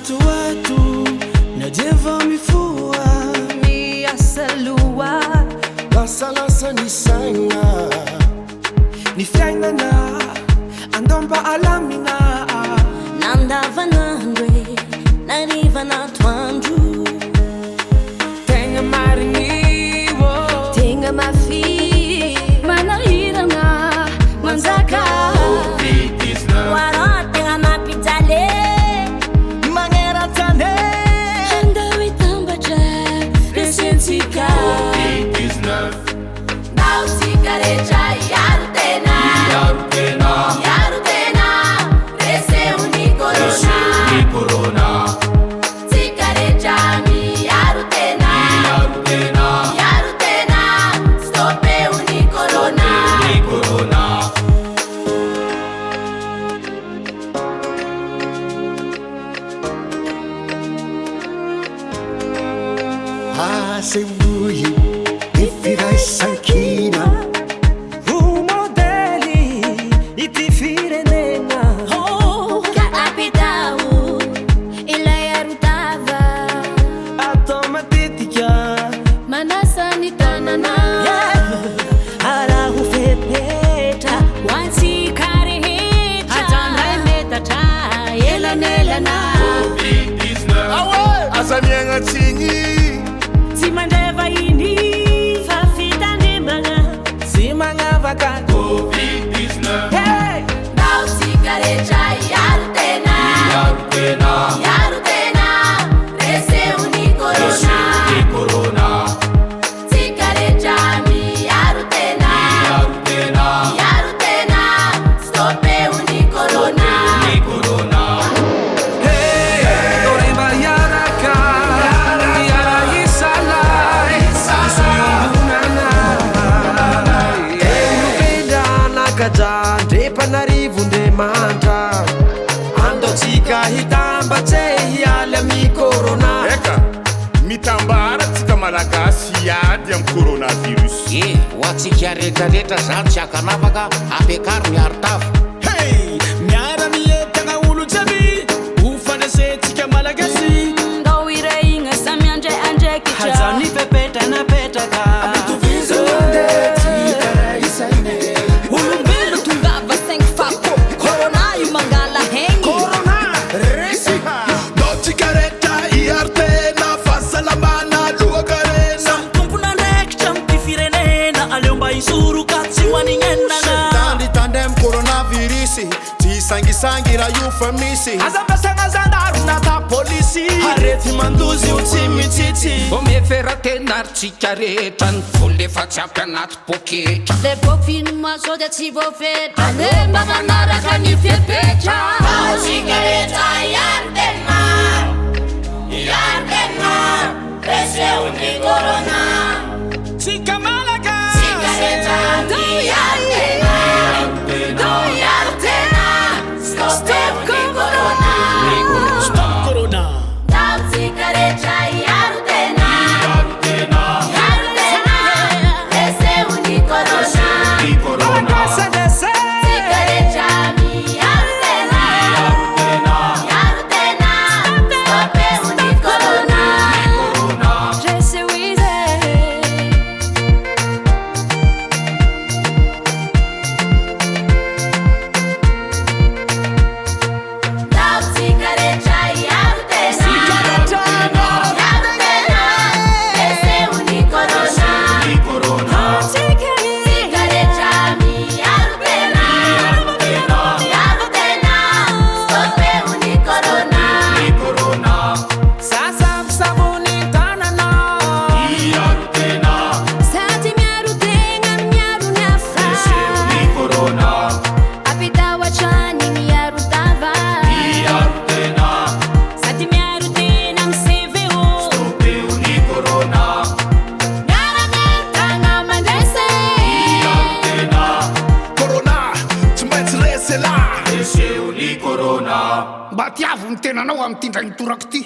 watu najeva mifua mi asalua lasalasa ni saina ni fiainana andomba alamina nandavanandre narivana toandro tegna marignivo tegna mafi manahirana manzaka warotena napitale magneratane andawitambatra resentsika ndao sikaretra iarotena reseuni corona sikaretra miarotena stopeuni corona Asemuyi ifirai sankina umodeli itifirenena capitao ilayarutava automatica manasanitanana arahufepeta wansikarihita hatanaimetata yelanelana azamianga tsinyi simandeva ini fafitandembanga simangavaka hey! ndao sikaretra yarutena reseuni corona sikaretra miyarutena stopeuni corona Drepanarivundemanta andotsika hitamba tse hialy ami corona eka mitambara tsika malagasy iady am coronavirus hoatsika rehetrarehetra zany tsy akanafaka ampiakaro miarotava hey miara mietagna olo jiaby hofandrasetsika malagasy ndao iraigna samy andre andraikitra hazany fepetranapetraka olombelo tongava 5 fako corona io mangala hegny Dotsikareta iartena fahasalamana lohakarena tompona andraikitra amty firenena aleo mba isoroka tsy hoanignenana tandritandray am coronavirus tsy sangisangy raha io fa misy azambasagna zandarona ta polisy arety mandozy io tsy mitsitsy omeferantenaritsika rehetra ny volefa tsy ampy anaty poketra le bofiny sode tsy voafetra ale mba manaraka ny fepetra sikaretra iarotena reseuni corona tsika malaga sikaretra iarotena stopeuni corona ndao sikaretra iarotena reseuni corona sikaretra miyarotena stopeuni corona reseuize ndao sikaretra iarotena reseuni corona sikaretra miyarotena stopeuni corona sasavsavoni tanana sati miarotena miaro ny afa apitahoatrany miarotava sady miarotena amy CVO miaranentana mandrese corona tsy maintsy resy la reseuni corona mba tiavo ny tenanao amy ty ndragny torako ty